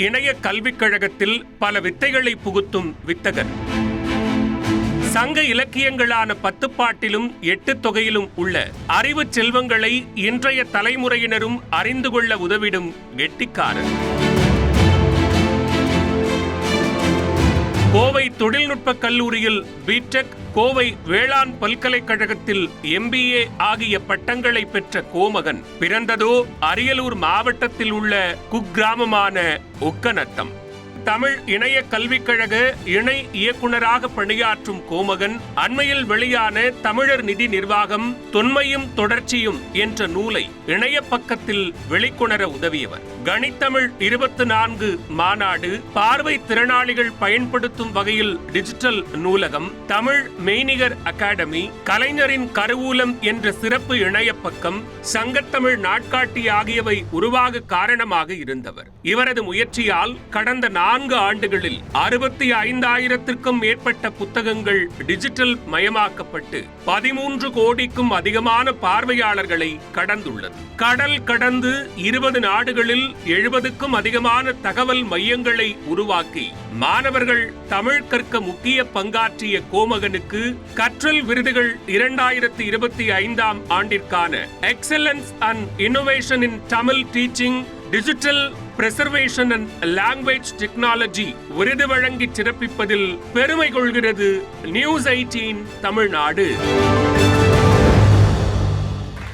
இணைய கல்விக் கழகத்தில் பல வித்தைகளை புகுத்தும் வித்தகர். சங்க இலக்கியங்களான 10 பாட்டிலும் 8 தொகையிலும் உள்ள அறிவு செல்வங்களை இன்றைய தலைமுறையினரும் அறிந்து கொள்ள உதவிடும் கெட்டிக்காரர். கோவை தொழில்நுட்ப கல்லூரியில் பிடெக், கோவை வேளாண் பல்கலைக்கழகத்தில் MBA ஆகிய பட்டங்களை பெற்ற கோமகன் பிறந்ததோ அரியலூர் மாவட்டத்தில் உள்ள குக்கிராமமான ஒக்கநத்தம். தமிழ் இணைய கல்விக் கழக இணை இயக்குநராக பணியாற்றும் கோமகன் அண்மையில் வெளியான தமிழர் நிதி நிர்வாகம் தொன்மையும் தொடர்ச்சியும் என்ற நூலை இணைய பக்கத்தில் வெளிக்கொணர உதவியவர். கணித்தமிழ் 24 மாநாடு, பார்வை திறனாளிகள் பயன்படுத்தும் வகையில் டிஜிட்டல் நூலகம், தமிழ் மெய்நிகர் அகாடமி, கலைஞரின் கருவூலம் என்ற சிறப்பு இணைய பக்கம், சங்கத்தமிழ் நாட்காட்டி ஆகியவை உருவாக காரணமாக இருந்தவர். இவரது முயற்சியால் கடந்த 4 ஆண்டுகளில் 65,000க்கும் மேற்பட்ட புத்தகங்கள் டிஜிட்டல் மயமாக்கப்பட்டு 13 கோடிக்கும் அதிகமான பார்வையாளர்களை கடந்துள்ளது. கடல் கடந்து 20 நாடுகளில் 70க்கும் அதிகமான தகவல் மையங்களை உருவாக்கி மாணவர்கள் தமிழ் கற்க முக்கிய பங்காற்றிய கோமகனுக்கு கற்றல் விருதுகள் 2025ஆம் ஆண்டிற்கான excellence and innovation in Tamil teaching, digital preservation and language technology விருது வழங்கி சிறப்பிப்பதில் பெருமை கொள்கிறது நியூஸ் 18 தமிழ்நாடு.